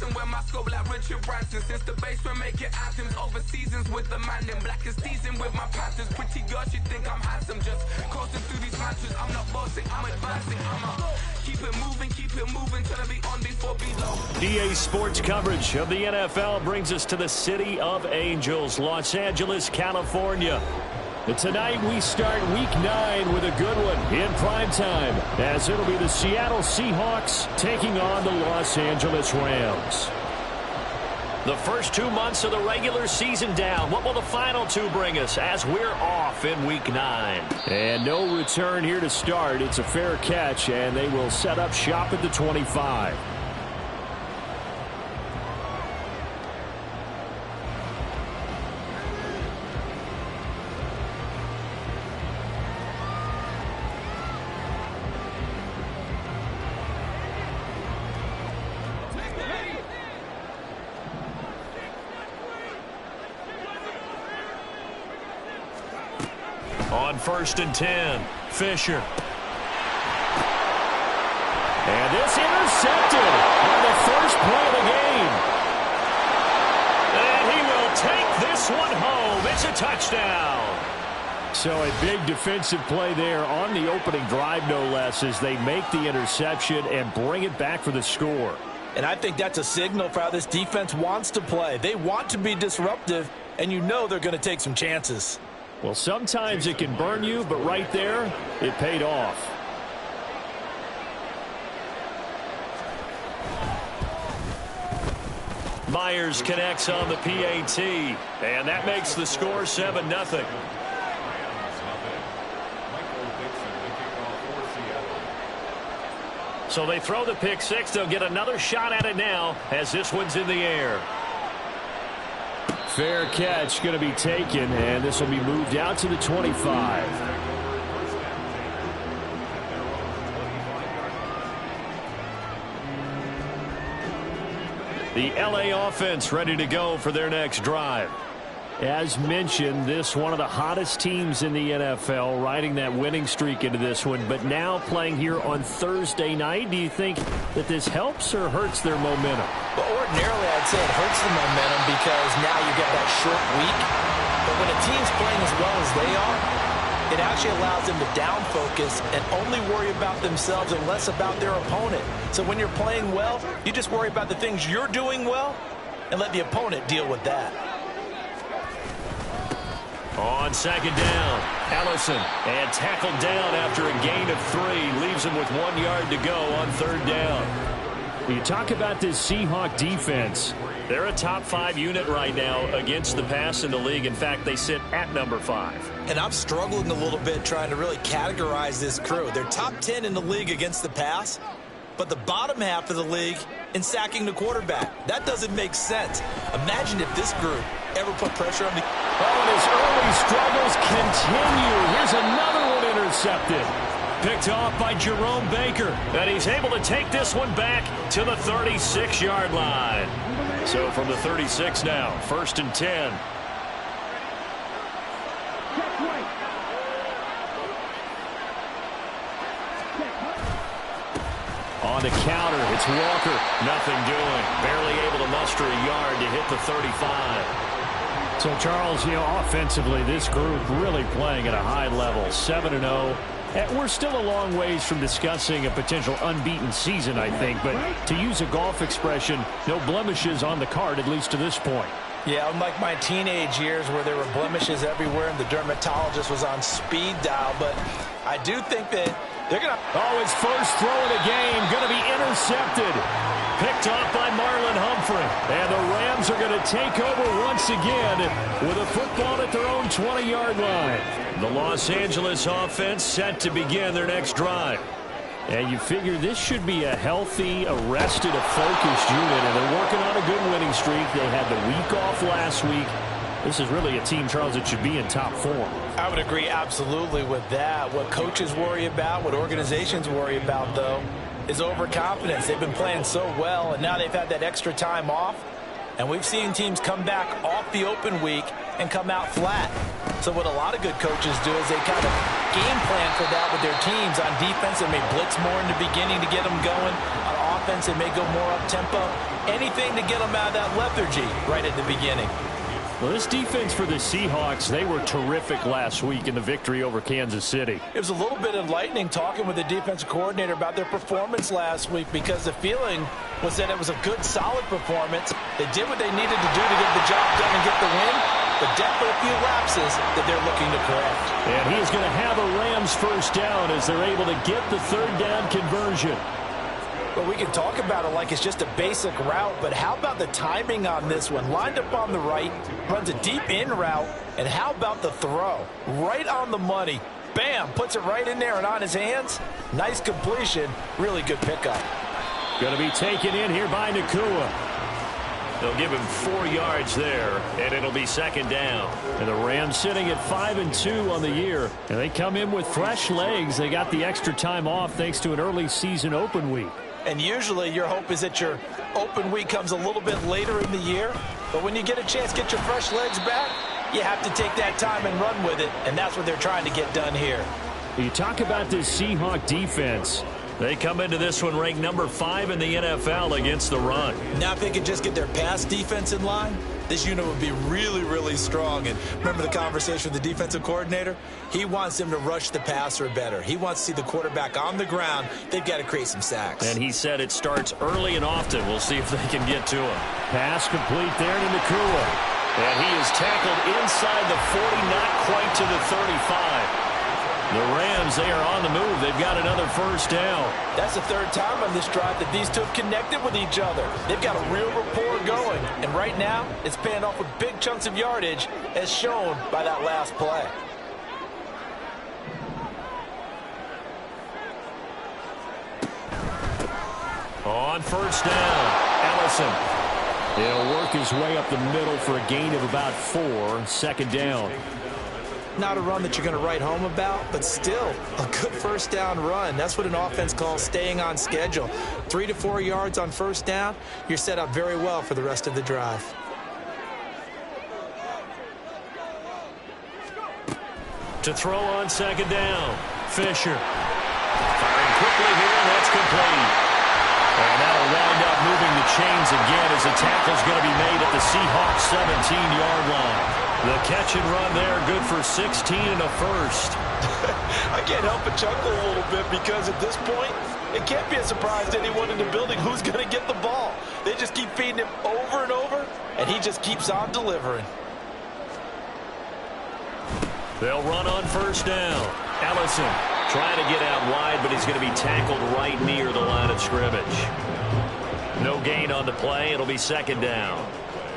Boston where my scope like Richard Branson. Since the basement making anthems over seasons with the man in black is teasing with my Panthers. Pretty girl, she think I'm handsome. Just coasting through these matches. I'm not bossing, I'm advancing. Keep it moving till I be on before below. EA Sports coverage of the NFL brings us to the City of Angels, Los Angeles, California. And tonight we start Week 9 with a good one in primetime, as it'll be the Seattle Seahawks taking on the Los Angeles Rams. The first 2 months of the regular season down. What will the final 2 bring us as we're off in Week 9? And no return here to start. It's a fair catch, and they will set up shop at the 25. On 1st and 10, Fisher. And this intercepted on the first play of the game. And he will take this one home. It's a touchdown. So a big defensive play there on the opening drive, no less, as they make the interception and bring it back for the score. And I think that's a signal for how this defense wants to play. They want to be disruptive, and you know they're going to take some chances. Well, sometimes it can burn you, but right there, it paid off. Myers connects on the PAT, and that makes the score 7-0. So they throw the pick six. They'll get another shot at it now as this one's in the air. Fair catch going to be taken, and this will be moved out to the 25. The LA offense ready to go for their next drive. As mentioned, this one of the hottest teams in the NFL, riding that winning streak into this one, but now playing here on Thursday night. Do you think that this helps or hurts their momentum? Well, ordinarily, I'd say it hurts the momentum because now you get that short week. But when a team's playing as well as they are, it actually allows them to down focus and only worry about themselves and less about their opponent. So when you're playing well, you just worry about the things you're doing well and let the opponent deal with that. On 2nd down, Ellison, and tackled down after a gain of 3. Leaves him with 1 yard to go on 3rd down. You talk about this Seahawk defense. They're a top 5 unit right now against the pass in the league. In fact, they sit at number 5. And I'm struggling a little bit trying to really categorize this crew. They're top 10 in the league against the pass, but the bottom half of the league in sacking the quarterback. That doesn't make sense. Imagine if this group ever put pressure on the... Oh, and his early struggles continue. Here's another one intercepted. Picked off by Jerome Baker. And he's able to take this one back to the 36-yard line. So from the 36 now, 1st and 10. On the counter, it's Walker. Nothing doing. Barely able to muster a yard to hit the 35. So, Charles, offensively, this group really playing at a high level, 7-0. We're still a long ways from discussing a potential unbeaten season, I think. But to use a golf expression, no blemishes on the card, at least to this point. Yeah, unlike my teenage years where there were blemishes everywhere and the dermatologist was on speed dial. But I do think that they're going to... Oh, his first throw of the game going to be intercepted. Picked off by Marlon Humphrey. And the Rams are going to take over once again with a football at their own 20-yard line. The Los Angeles offense set to begin their next drive. And you figure this should be a healthy, arrested, a focused unit. And they're working on a good winning streak. They had the week off last week. This is really a team, Charles, that should be in top form. I would agree absolutely with that. What coaches worry about, what organizations worry about, though, is overconfidence. They've been playing so well, and now they've had that extra time off. And we've seen teams come back off the open week and come out flat. So what a lot of good coaches do is they kind of game plan for that with their teams. On defense, they may blitz more in the beginning to get them going. On offense, they may go more up-tempo. Anything to get them out of that lethargy right at the beginning. Well, this defense for the Seahawks, they were terrific last week in the victory over Kansas City. It was a little bit enlightening talking with the defensive coordinator about their performance last week, because the feeling was that it was a good, solid performance. They did what they needed to do to get the job done and get the win, but definitely a few lapses that they're looking to correct. And he is going to have a Rams first down as they're able to get the third down conversion. Well, we can talk about it like it's just a basic route, but how about the timing on this one? Lined up on the right, runs a deep in route, and how about the throw? Right on the money. Bam, puts it right in there and on his hands. Nice completion, really good pickup. Going to be taken in here by Nakua. They'll give him 4 yards there, and it'll be second down. And the Rams sitting at 5-2 on the year, and they come in with fresh legs. They got the extra time off thanks to an early season open week. And usually your hope is that your open week comes a little bit later in the year. But when you get a chance to get your fresh legs back, you have to take that time and run with it. And that's what they're trying to get done here. You talk about this Seahawk defense. They come into this one ranked number 5 in the NFL against the run. Now if they could just get their pass defense in line, this unit would be really, really strong. And remember the conversation with the defensive coordinator? He wants them to rush the passer better. He wants to see the quarterback on the ground. They've got to create some sacks. And he said it starts early and often. We'll see if they can get to him. Pass complete there to Nakua. And he is tackled inside the 40, not quite to the 35. The Rams, they are on the move. They've got another first down. That's the third time on this drive that these two have connected with each other. They've got a real rapport going. And right now, it's paying off with big chunks of yardage, as shown by that last play. On first down, Ellison. He'll work his way up the middle for a gain of about 4. Second down. Not a run that you're going to write home about, but still a good first down run. That's what an offense calls staying on schedule. 3 to 4 yards on first down, you're set up very well for the rest of the drive. To throw on second down, Fisher. Firing quickly here, and that's complete. And that'll wind up moving the chains again as the tackle's going to be made at the Seahawks 17-yard line. The catch and run there, good for 16 and a first. I can't help but chuckle a little bit because at this point, it can't be a surprise to anyone in the building who's going to get the ball. They just keep feeding him over and over, and he just keeps on delivering. They'll run on first down. Ellison trying to get out wide, but he's going to be tackled right near the line of scrimmage. No gain on the play. It'll be second down.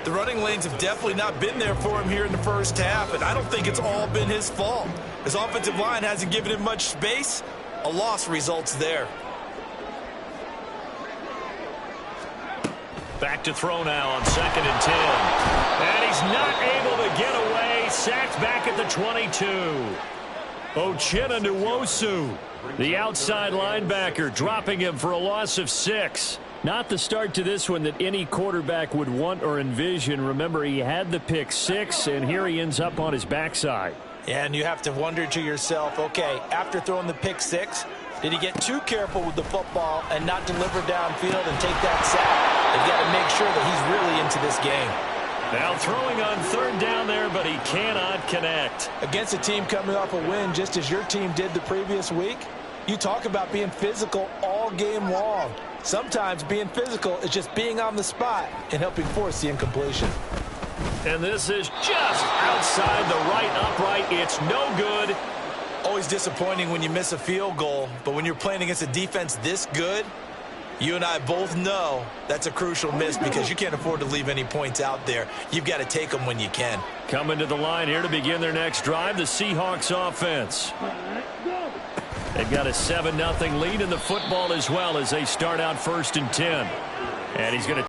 The running lanes have definitely not been there for him here in the first half, and I don't think it's all been his fault. His offensive line hasn't given him much space. A loss results there. Back to throw now on second and 10. And he's not able to get away. Sacked back at the 22. Uchenna Nwosu, the outside linebacker, dropping him for a loss of 6. Not the start to this one that any quarterback would want or envision. Remember, he had the pick 6, and here he ends up on his backside. Yeah, and you have to wonder to yourself, okay, after throwing the pick 6, did he get too careful with the football and not deliver downfield and take that sack? They've got to make sure that he's really into this game. Now throwing on third down there, but he cannot connect. Against a team coming off a win just as your team did the previous week, you talk about being physical all game long. Sometimes being physical is just being on the spot and helping force the incompletion. And this is just outside the right upright. It's no good. Always disappointing when you miss a field goal, but when you're playing against a defense this good, you and I both know that's a crucial miss because you can't afford to leave any points out there. You've got to take them when you can. Coming to the line here to begin their next drive, the Seahawks offense. They've got a 7-0 lead in the football as well as they start out first and 10. And he's going to